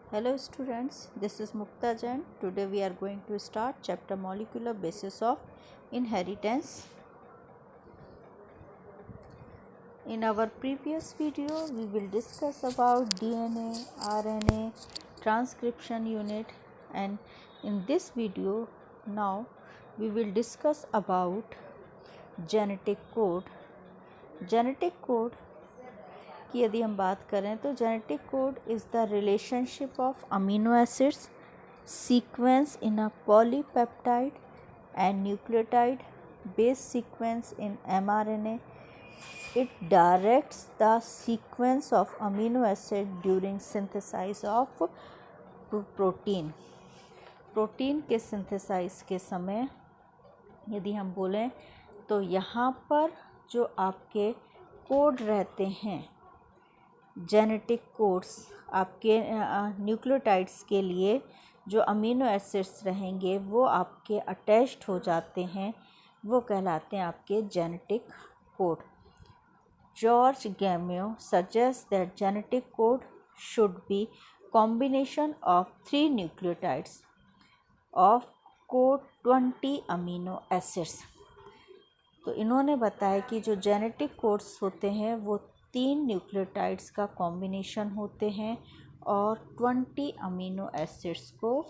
Hello students, this is Mukta Jain. Today we are going to start chapter molecular basis of inheritance. In our previous video we will discuss about DNA, RNA, transcription unit, and in this video now we will discuss about genetic code. Genetic code की यदि हम बात करें तो genetic code is the relationship of amino acids sequence in a polypeptide and nucleotide base sequence in mRNA. It directs the sequence of amino acid during synthesis of protein. Protein के synthesise के समय यदि हम बोलें तो यहाँ पर जो आपके कोड रहते हैं, जेनेटिक कोड्स, आपके न्यूक्लियोटाइड्स के लिए जो अमीनो एसिड्स रहेंगे वो आपके अटैच्ड हो जाते हैं, वो कहलाते हैं आपके genetic code. George Gamow suggest that genetic code should be combination of 3 nucleotides of code 20 amino acids. तो इन्होंने बताया कि जो जेनेटिक कोड्स होते हैं वो 3 न्यूक्लियोटाइड्स का कॉम्बिनेशन होते हैं और 20 अमीनो एसिड्स को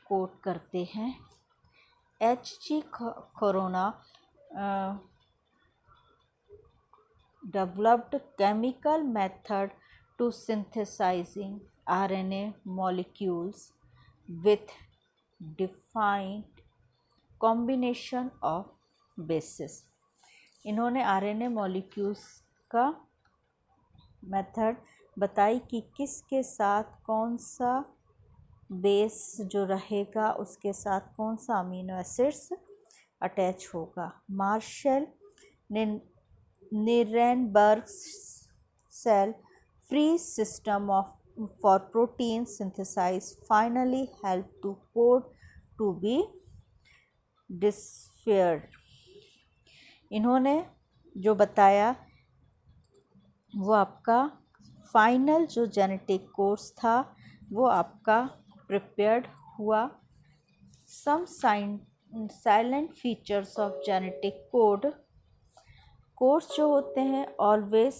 कोड करते हैं. H.G. Corona developed chemical method to synthesizing RNA molecules with defined combination of bases. इन्होंने RNA मॉलिक्यूल्स का मेथड बताई कि किसके साथ कौन सा बेस जो रहेगा उसके साथ कौन सा अमीनो एसिड्स अटैच होगा. Marshall Nirenberg cell free system of for protein synthesize finally help to code to be deciphered. इन्होंने जो बताया वो आपका फाइनल जो जेनेटिक कोड्स था वो आपका प्रिपेयर्ड हुआ. Some silent features of genetic codes जो होते हैं ऑलवेज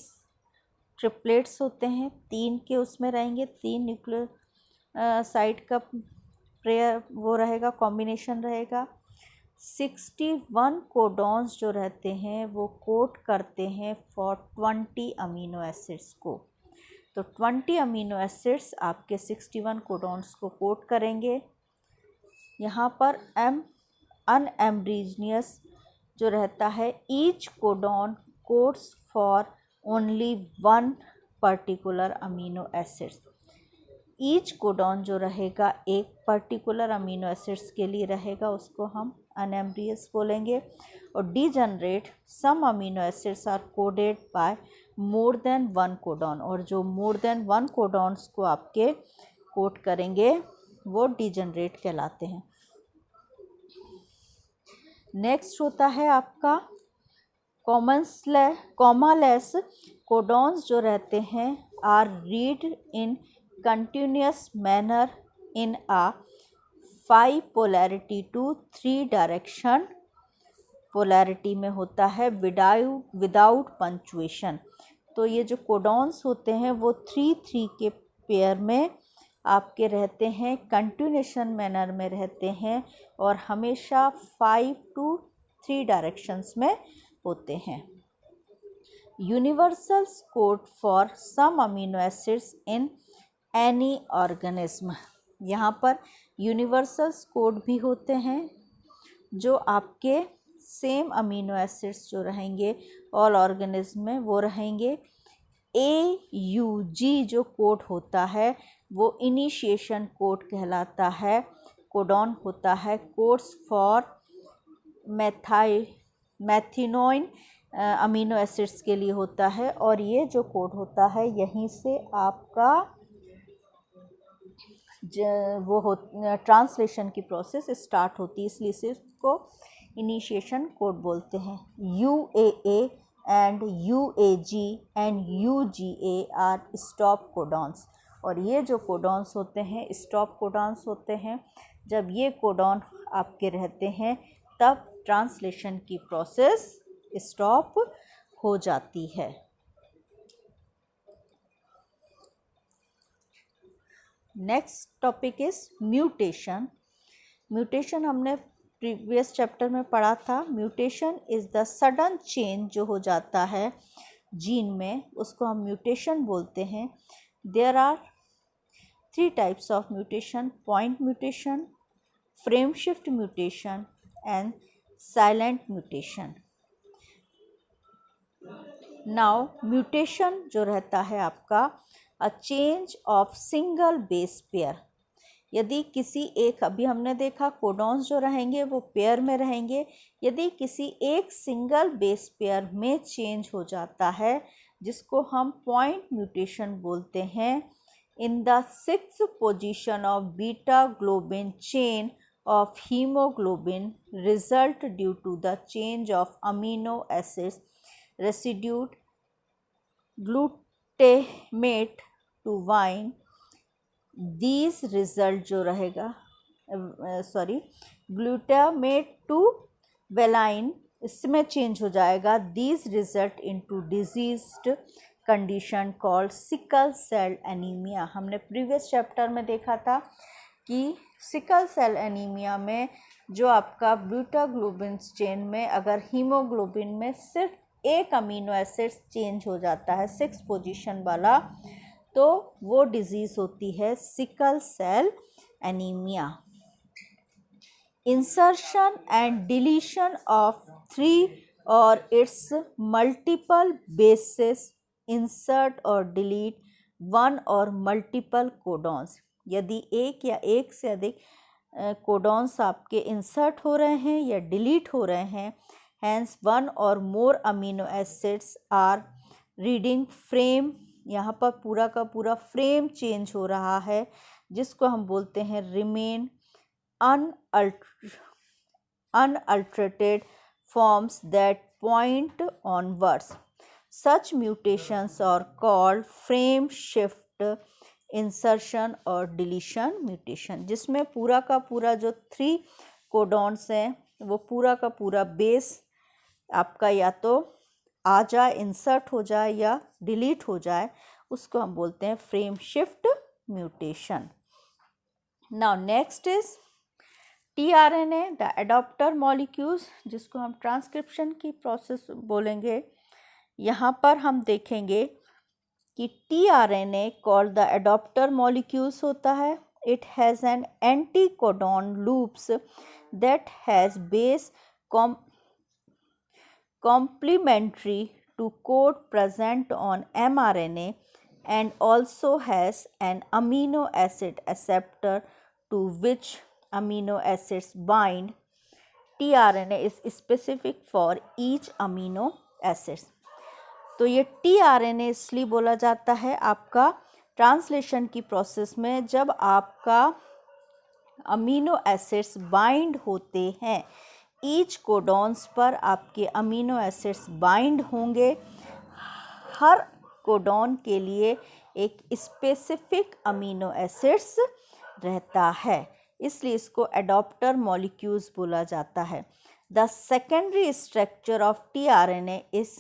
ट्रिपलेट्स होते हैं, 3 के उसमें रहेंगे, 3 न्यूक्लियोसाइड का पेयर वो रहेगा, कॉम्बिनेशन रहेगा. 61 कोडॉन्स जो रहते हैं वो कोड करते हैं फॉर 20 अमीनो एसिड्स को. तो 20 अमीनो एसिड्स आपके 61 कोडॉन्स को कोड करेंगे. यहाँ पर अनएम्ब्रीजियस जो रहता है, each codon codes for only 1 particular amino acids. Each codon जो रहेगा एक पर्टिकुलर अमीनो एसिड्स के लिए रहेगा, उसको हम अनएम्ब्रियस बोलेंगे. और degenerate some amino acids are coded by more than 1 codon, और जो मोर देन 1 कोडॉन्स को आपके कोड करेंगे वो डीजनरेट कहलाते हैं. नेक्स्ट होता है आपका कॉमालेस कोडॉन्स जो रहते हैं are read in continuous manner in a 5 polarity to 3 direction polarity में होता है विदाउट पंक्चुएशन. तो ये जो कोडॉन्स होते हैं वो 3-3 के पेयर में आपके रहते हैं, कंटिन्यूशन मैनर में रहते हैं और हमेशा 5 to 3 डायरेक्शंस में होते हैं. Universal code for some amino acids in any organism. यहाँ पर यूनिवर्सल कोड भी होते हैं जो आपके सेम अमीनो एसिड्स जो रहेंगे ऑल ऑर्गेनिज्म में वो रहेंगे. AUG जो कोड होता है वो इनिशिएशन कोड कहलाता है. कोडॉन होता है कोड्स फॉर मैथिनोइन अमीनो एसिड्स के लिए होता है, और ये जो कोड होता है यहीं से आपका वो ट्रांसलेशन की प्रोसेस स्टार्ट होती है, इसलिए इसे इसको इनिशिएशन कोड बोलते हैं. UAA and UAG and UGA are stop codons, और ये जो कोडॉन्स होते हैं स्टॉप कोडॉन्स होते हैं। जब ये कोडॉन आपके रहते हैं तब ट्रांसलेशन की प्रोसेस स्टॉप हो जाती है। Next topic is mutation. Mutation हमने प्रीवियस चैप्टर में पढ़ा था। Mutation is the sudden change जो हो जाता है जीन में, उसको हम म्यूटेशन बोलते हैं। There are 3 types of mutation: point mutation, frame shift mutation and silent mutation. Now mutation जो रहता है आपका a change of single base pair. यदि किसी एक, अभी हमने देखा कोडॉन्स जो रहेंगे वो पेयर में रहेंगे, यदि किसी एक सिंगल बेस पेयर में चेंज हो जाता है जिसको हम पॉइंट म्यूटेशन बोलते हैं, in the 6th position of beta globin chain of hemoglobin result due to the change of amino acids residue glutamate to wine. These result जो रहेगा glutamate to valine, इसमें चेंज हो जाएगा। These result into diseased condition called sickle cell anemia। हमने previous chapter में देखा था कि सिकल सेल एनीमिया में जो आपका बीटा ग्लोबिन चेन में अगर हीमोग्लोबिन में सिर्फ एक अमीनो एसिड चेंज हो जाता है 6 पोजीशन वाला, तो वो डिजीज़ होती है sickle cell anaemia. Insertion and deletion of 3 और इट्स मल्टीपल बेसेस इंसर्ट और डिलीट 1 और मल्टीपल कोडॉन्स। यदि एक या एक से अधिक कोडॉन्स आपके इंसर्ट हो रहे हैं या डिलीट हो रहे हैं, हैंस 1 और more amino acids are reading frame, यहाँ पर पूरा का पूरा फ्रेम चेंज हो रहा है जिसको हम बोलते हैं remain unaltered forms that point onwards. Such mutations are called frame shift, insertion और डिलीशन म्यूटेशन, जिसमें पूरा का पूरा जो 3 कोडॉन्स हैं वो पूरा का पूरा बेस आपका या तो आ जाए, इंसर्ट हो जाए या डिलीट हो जाए, उसको हम बोलते हैं frame shift mutation. Now next is tRNA, the adapter molecules, जिसको हम ट्रांसक्रिप्शन की प्रोसेस बोलेंगे। यहाँ पर हम देखेंगे कि tRNA called the adapter molecules होता है। It has an anti codon loops that has base complementary to code present on mRNA and also has an amino acid acceptor to which amino acids bind. tRNA is specific for each amino acids. तो ये tRNA इसलिए बोला जाता है आपका translation की process में, जब आपका अमीनो एसिड्स बाइंड होते हैं, ईच कोडॉन्स पर आपके अमीनो एसिड्स बाइंड होंगे। हर कोडॉन के लिए एक स्पेसिफिक अमीनो एसिड्स रहता है, इसलिए इसको एडॉप्टर मॉलिक्यूल्स बोला जाता है। The secondary structure of tRNA is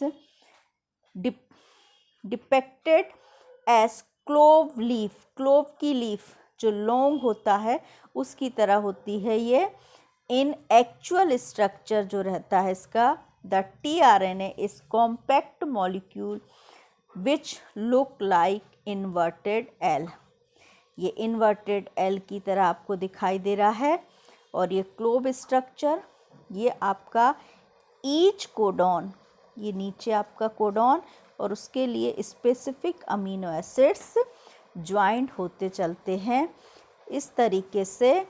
depicted as clove leaf. Clove की लीफ जो लौंग होता है उसकी तरह होती है ये। इन एक्चुअल स्ट्रक्चर जो रहता है इसका, the tRNA is compact molecule which look like inverted L. ये इन्वर्टेड एल की तरह आपको दिखाई दे रहा है। और ये क्लोव स्ट्रक्चर, ये आपका ईच कोडॉन, ये नीचे आपका कोडॉन और उसके लिए स्पेसिफिक अमीनो एसिड्स ज्वाइंट होते चलते हैं। इस तरीके से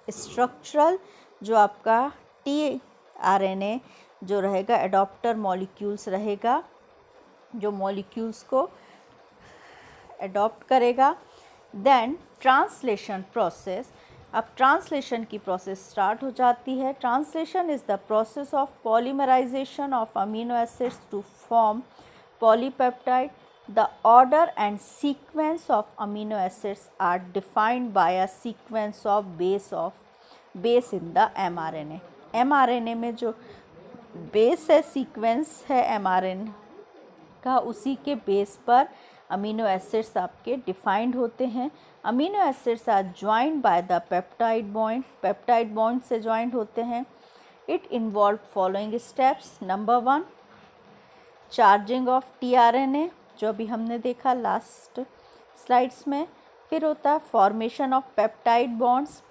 स्ट्रक्चरल जो आपका tRNA जो रहेगा एडॉप्टर मॉलिक्यूल्स रहेगा, जो मॉलिक्यूल्स को एडॉप्ट करेगा। देन ट्रांसलेशन प्रोसेस, अब ट्रांसलेशन की प्रोसेस स्टार्ट हो जाती है। Translation is the process of polymerisation of amino acids to form polypeptide. The order and sequence of amino acids are defined by a sequence of base in the mRNA. mRNA में जो base है, sequence है mRNA का, उसी के base पर amino acids आपके defined होते हैं. Amino acids are joined by the peptide bond, peptide bond से ज्वाइंड होते हैं. It involve following steps. Number 1, charging of tRNA, जो अभी हमने देखा लास्ट स्लाइड्स में. फिर होता है formation of peptide bonds,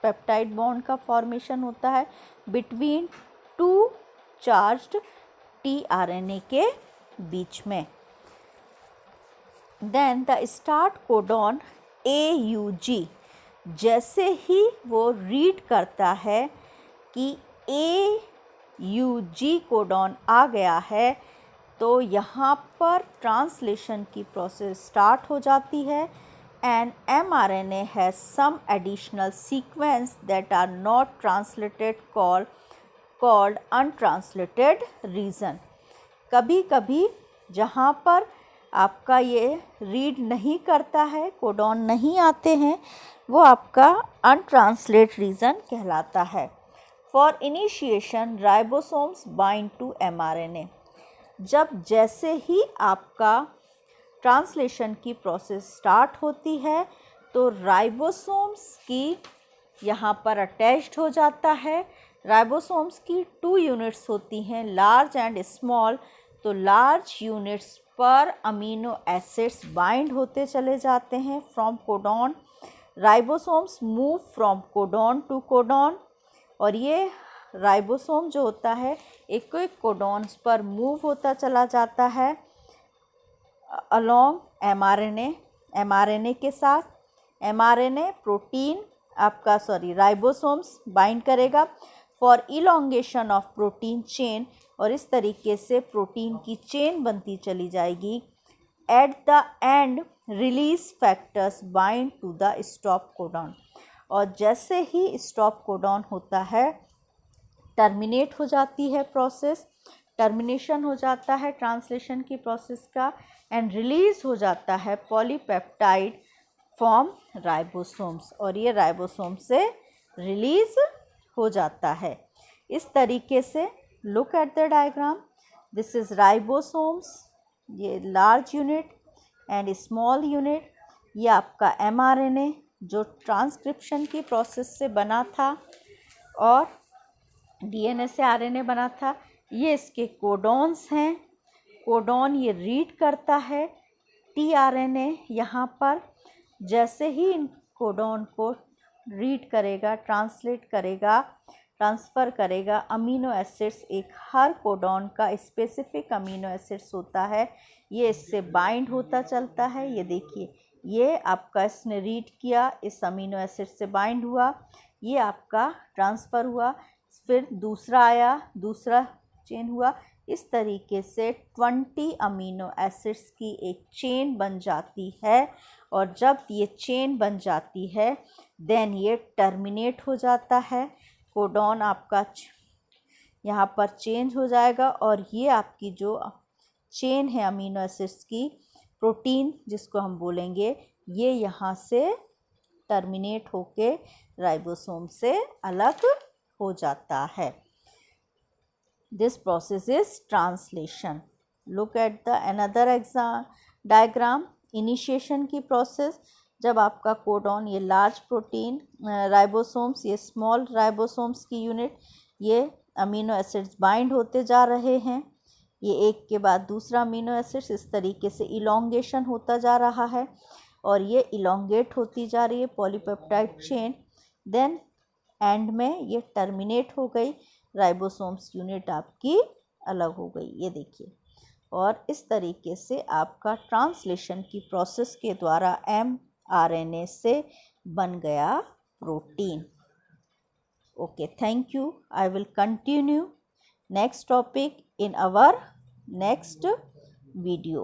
peptide bond का फॉर्मेशन होता है बिटवीन टू चार्ज्ड tRNA के बीच में. Then the start codon AUG, जैसे ही वो रीड करता है कि AUG कोडॉन आ गया है, तो यहाँ पर ट्रांसलेशन की प्रोसेस स्टार्ट हो जाती है. And mRNA has some additional sequence that are not translated called untranslated region. कभी कभी जहाँ पर आपका ये रीड नहीं करता है, कोडॉन नहीं आते हैं, वो आपका अनट्रांसलेट रीजन कहलाता है. For initiation ribosomes bind to mRNA. जब जैसे ही आपका ट्रांसलेशन की प्रोसेस स्टार्ट होती है, तो राइबोसोम्स की यहाँ पर अटैच्ड हो जाता है. राइबोसोम्स की 2 यूनिट्स होती हैं, लार्ज एंड स्मॉल. तो लार्ज यूनिट्स पर अमीनो एसिड्स बाइंड होते चले जाते हैं from codon. Ribosomes move from codon to codon, और ये राइबोसोम जो होता है एक कोडॉन्स पर मूव होता चला जाता है अलोंग mRNA के साथ. mRNA प्रोटीन आपका राइबोसोम्स बाइंड करेगा for elongation of protein chain, और इस तरीके से प्रोटीन की चेन बनती चली जाएगी. At the end release factors bind to the stop codon, और जैसे ही स्टॉप कोडॉन होता है, टर्मिनेट हो जाती है प्रोसेस, टर्मिनेशन हो जाता है ट्रांसलेशन की प्रोसेस का, एंड रिलीज हो जाता है पॉलीपेप्टाइड फ्रॉम राइबोसोम्स, और ये राइबोसोम से रिलीज हो जाता है. इस तरीके से look at the diagram. This is ribosomes, ये large unit and small unit. ये आपका mRNA जो ट्रांसक्रिप्शन की प्रोसेस से बना था और DNA से RNA बना था. ये इसके कोडॉन्स हैं. कोडॉन ये रीड करता है tRNA. यहाँ पर जैसे ही इन कोडॉन को रीड करेगा, ट्रांसलेट करेगा, ट्रांसफ़र करेगा, अमीनो एसिड्स, एक हर कोडॉन का स्पेसिफिक अमीनो एसिड्स होता है, ये इससे बाइंड होता चलता है. ये देखिए, ये आपका इसने रीड किया, इस अमीनो एसिड से बाइंड हुआ, ये आपका ट्रांसफ़र हुआ, फिर दूसरा आया, दूसरा चेन हुआ. इस तरीके से 20 अमीनो एसिड्स की एक चेन बन जाती है, और जब ये चेन बन जाती है, देन ये टर्मिनेट हो जाता है. कोडॉन आपका यहाँ पर चेंज हो जाएगा, और ये आपकी जो चेन है अमीनो एसिड्स की, प्रोटीन जिसको हम बोलेंगे, ये यहाँ से टर्मिनेट होके राइबोसोम से अलग हो जाता है. This process is translation. Look at the another diagram. Initiation की प्रोसेस, जब आपका कोडॉन, ये लार्ज प्रोटीन राइबोसोम्स, ये स्मॉल राइबोसोम्स की यूनिट, ये अमीनो एसिड्स बाइंड होते जा रहे हैं, ये एक के बाद दूसरा अमीनो एसिड्स, इस तरीके से इलोंगेशन होता जा रहा है, और ये इलोंगेट होती जा रही है पॉलीपेप्टाइड चेन. देन एंड में ये टर्मिनेट हो गई, राइबोसोम्स यूनिट आपकी अलग हो गई. ये देखिए, और इस तरीके से आपका ट्रांसलेशन की प्रोसेस के द्वारा mRNA से बन गया protein. Okay, thank you. I will continue next topic in our next video.